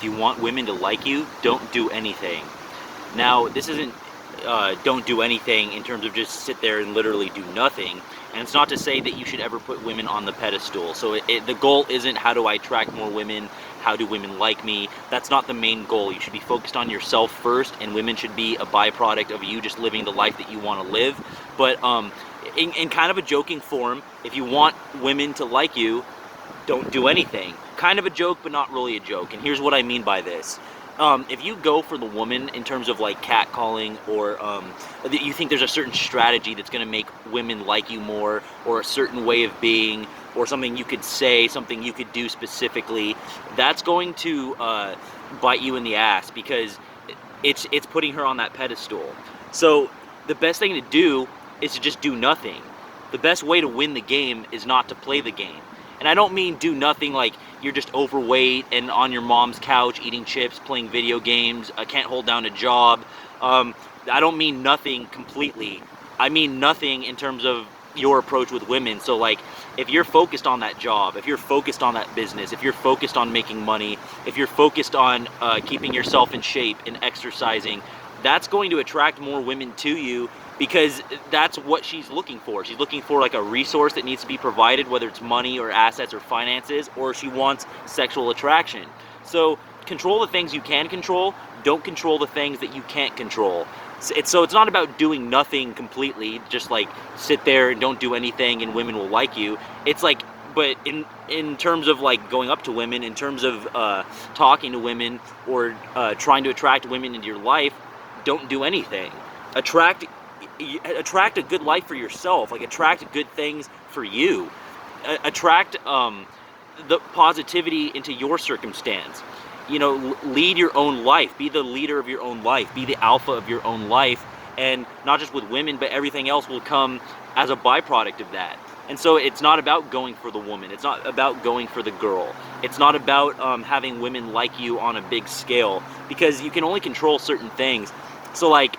if you want women to like you, don't do anything. Now, this isn't don't do anything in terms of just sit there and literally do nothing. And it's not to say that you should ever put women on the pedestal. So the goal isn't how do I attract more women, how do women like me. That's not the main goal. You should be focused on yourself first, and women should be a byproduct of you just living the life that you want to live. But in kind of a joking form, if you want women to like you, don't do anything. Kind of a joke, but not really a joke. And here's what I mean by this. If you go for the woman in terms of like catcalling, or you think there's a certain strategy that's going to make women like you more, or a certain way of being, or something you could say, something you could do specifically, that's going to bite you in the ass, because it's putting her on that pedestal. So the best thing to do is to just do nothing. The best way to win the game is not to play the game. And I don't mean do nothing like you're just overweight and on your mom's couch eating chips, playing video games, can't hold down a job. I don't mean nothing completely. I mean nothing in terms of your approach with women. So like, if you're focused on that job, if you're focused on that business, if you're focused on making money, if you're focused on keeping yourself in shape and exercising, that's going to attract more women to you, because that's what she's looking for. She's looking for like a resource that needs to be provided, whether it's money or assets or finances, or she wants sexual attraction. So control the things you can control, don't control the things that you can't control. So it's not about doing nothing completely, just like sit there and don't do anything and women will like you. It's like, but in terms of like going up to women, in terms of talking to women, or trying to attract women into your life, don't do anything. Attract a good life for yourself, like attract good things for you. Attract the positivity into your circumstance. You know, lead your own life, be the leader of your own life, be the alpha of your own life, and not just with women, but everything else will come as a byproduct of that. And so it's not about going for the woman, it's not about going for the girl, it's not about having women like you on a big scale, because you can only control certain things. So like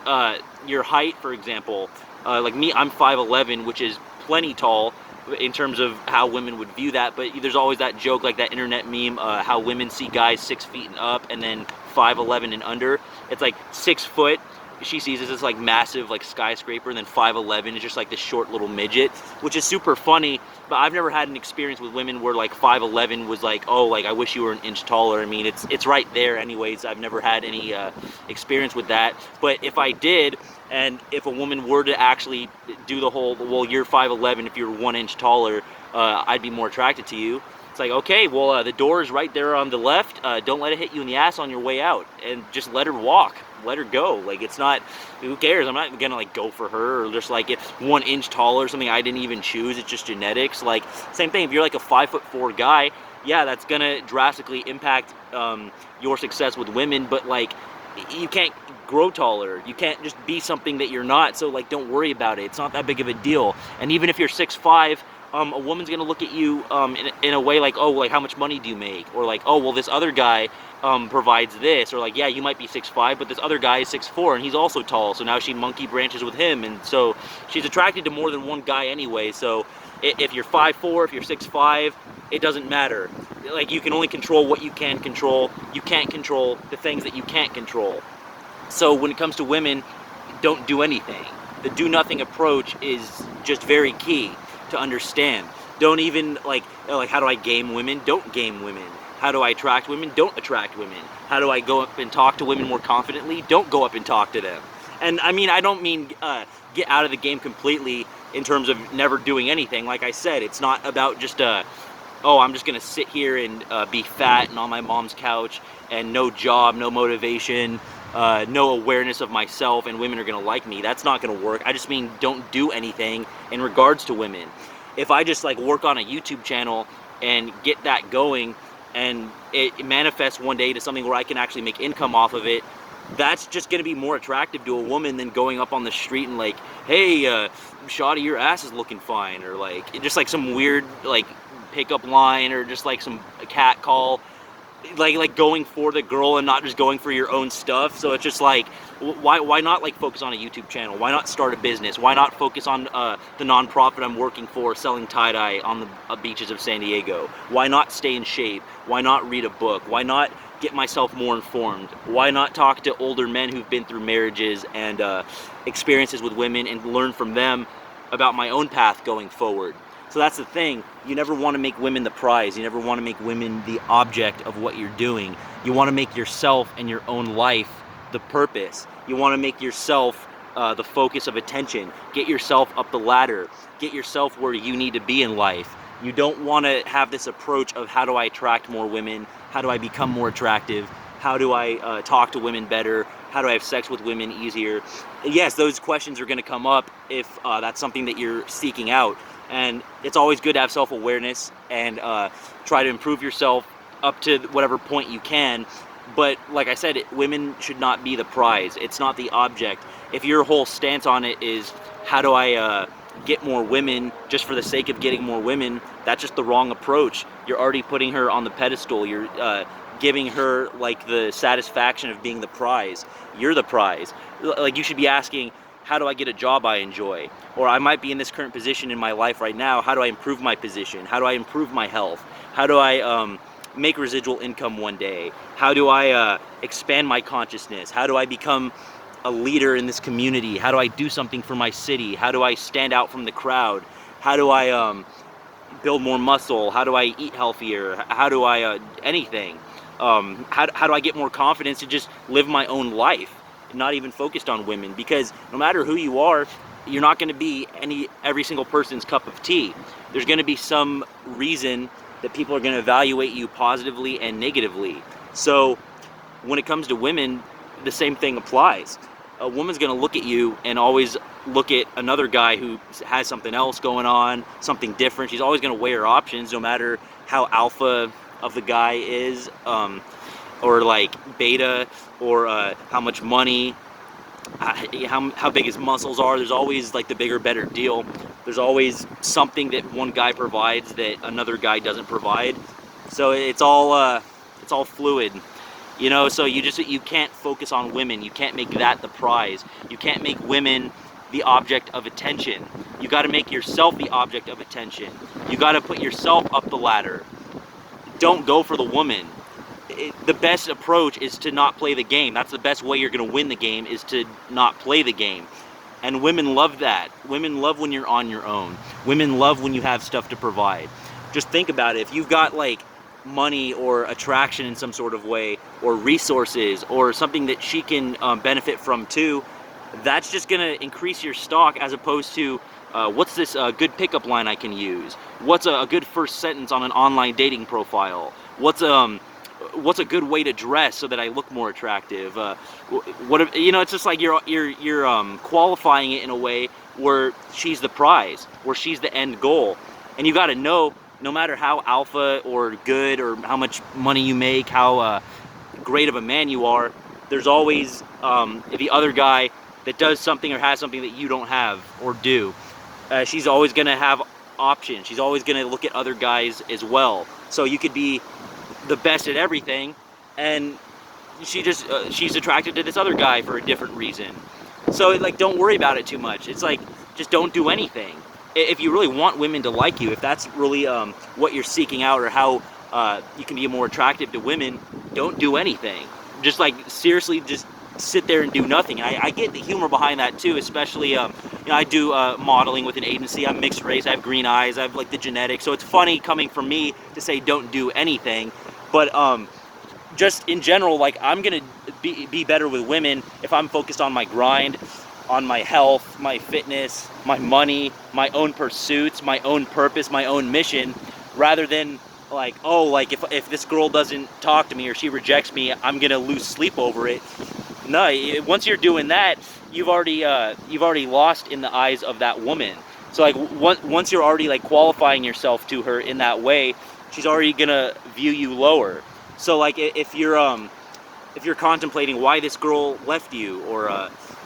your height, for example, like me, I'm 5'11", which is plenty tall in terms of how women would view that, but there's always that joke, like that internet meme, how women see guys 6 feet and up, and then 5'11" and under. It's like 6 foot, she sees this like massive like skyscraper, and then 5'11" is just like this short little midget, which is super funny. But I've never had an experience with women where like 5'11" was like, oh, like I wish you were an inch taller. I mean, it's right there anyways. I've never had any experience with that. But if I did, and if a woman were to actually do the whole, well, you're 5'11", if you're 1 inch taller, I'd be more attracted to you. It's like, okay, well, the door is right there on the left. Don't let it hit you in the ass on your way out, and just let her walk. Let her go. Like, it's not, who cares? I'm not gonna like go for her, or just like if 1 inch taller or something I didn't even choose, it's just genetics. Like, same thing, if you're like a 5'4" guy, yeah, that's gonna drastically impact your success with women, but like, you can't grow taller, you can't just be something that you're not. So like, don't worry about it, it's not that big of a deal. And even if you're 6'5", a woman's gonna look at you in a way like, oh, like how much money do you make? Or like, oh, well, this other guy provides this. Or like, yeah, you might be 6'5", but this other guy is 6'4", and he's also tall, so now she monkey branches with him, and so she's attracted to more than one guy anyway. So if you're 5'4", if you're 6'5", it doesn't matter. Like, you can only control what you can control. You can't control the things that you can't control. So when it comes to women, don't do anything. The do nothing approach is just very key to understand. Don't even like how do I game women? Don't game women. How do I attract women? Don't attract women. How do I go up and talk to women more confidently? Don't go up and talk to them. And I mean, I don't mean get out of the game completely in terms of never doing anything. Like I said, it's not about just oh, I'm just gonna sit here and be fat and on my mom's couch and no job, no motivation, no awareness of myself, and women are gonna like me. That's not gonna work. I just mean don't do anything in regards to women. If I just like work on a YouTube channel and get that going, and it manifests one day to something where I can actually make income off of it, that's just gonna be more attractive to a woman than going up on the street and like, hey, shawty, your ass is looking fine, or like just like some weird like pickup line, or just like some cat call, like going for the girl and not just going for your own stuff. So it's just like, why not like focus on a YouTube channel? Why not start a business? Why not focus on the nonprofit I'm working for, selling tie-dye on the beaches of San Diego? Why not stay in shape? Why not read a book? Why not get myself more informed? Why not talk to older men who've been through marriages and experiences with women and learn from them about my own path going forward? So that's the thing. You never want to make women the prize. You never want to make women the object of what you're doing. You want to make yourself and your own life the purpose. You want to make yourself the focus of attention. Get yourself up the ladder. Get yourself where you need to be in life. You don't want to have this approach of how do I attract more women? How do I become more attractive? How do I talk to women better? How do I have sex with women easier? Yes, those questions are going to come up if that's something that you're seeking out. And it's always good to have self-awareness and try to improve yourself up to whatever point you can. But like I said, women should not be the prize. It's not the object. If your whole stance on it is, how do I get more women just for the sake of getting more women, that's just the wrong approach. You're already putting her on the pedestal. You're giving her like the satisfaction of being the prize. You're the prize. Like, you should be asking, how do I get a job I enjoy? Or I might be in this current position in my life right now. How do I improve my position? How do I improve my health? How do I make residual income one day? How do I expand my consciousness? How do I become a leader in this community? How do I do something for my city? How do I stand out from the crowd? How do I build more muscle? How do I eat healthier? How do I anything? How do I get more confidence to just live my own life, not even focused on women? Because no matter who you are, you're not going to be every single person's cup of tea. There's going to be some reason that people are going to evaluate you positively and negatively. So when it comes to women, the same thing applies. A woman's going to look at you and always look at another guy who has something else going on, something different. She's always going to weigh her options, no matter how alpha of the guy is, or like beta, or how much money, how big his muscles are. There's always like the bigger, better deal. There's always something that one guy provides that another guy doesn't provide. So it's all fluid, you know. So you can't focus on women. You can't make that the prize. You can't make women the object of attention. You got to make yourself the object of attention. You got to put yourself up the ladder. Don't go for the woman. The best approach is to not play the game. That's the best way you're going to win the game, is to not play the game. And women love that. Women love when you're on your own. Women love when you have stuff to provide. Just think about it. If you've got like money or attraction in some sort of way, or resources, or something that she can benefit from too, that's just going to increase your stock, as opposed to what's this good pickup line I can use? What's a good first sentence on an online dating profile? What's a good way to dress so that I look more attractive? It's just like you're qualifying it in a way where she's the prize, where she's the end goal. And you got to know, no matter how alpha or good, or how much money you make, how great of a man you are, there's always the other guy that does something or has something that you don't have or do. She's always going to have options. She's always going to look at other guys as well. So you could be the best at everything, and she's attracted to this other guy for a different reason. So like, don't worry about it too much. It's like, just don't do anything. If you really want women to like you, if that's really what you're seeking out, or how you can be more attractive to women, don't do anything. Just like, seriously, just sit there and do nothing. I get the humor behind that too, especially I do modeling with an agency. I'm mixed race. I have green eyes. I have like the genetics. So it's funny coming from me to say don't do anything. But just in general, like, I'm gonna be better with women if I'm focused on my grind, on my health, my fitness, my money, my own pursuits, my own purpose, my own mission, rather than like, oh, like if this girl doesn't talk to me or she rejects me, I'm gonna lose sleep over it. No, once you're doing that, you've already lost in the eyes of that woman. So like, once you're already like qualifying yourself to her in that way, she's already gonna view you lower. So like, if you're contemplating why this girl left you, or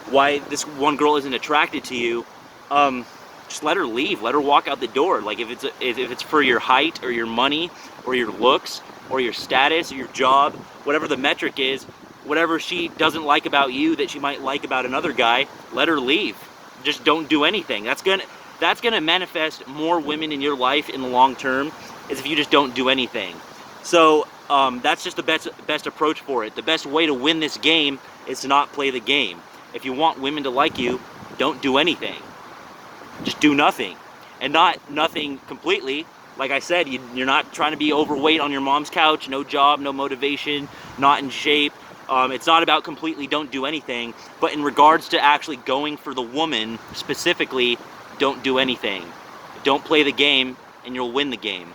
why this one girl isn't attracted to you, just let her leave. Let her walk out the door. Like, if it's for your height, or your money, or your looks, or your status, or your job, whatever the metric is, whatever she doesn't like about you that she might like about another guy, let her leave. Just don't do anything. That's gonna manifest more women in your life in the long term, is if you just don't do anything. So That's just the best approach for it. The best way to win this game is to not play the game. If you want women to like you, don't do anything. Just do nothing. And not nothing completely. Like I said, you're not trying to be overweight on your mom's couch, no job, no motivation, not in shape. It's not about completely don't do anything, but in regards to actually going for the woman specifically, don't do anything. Don't play the game and you'll win the game.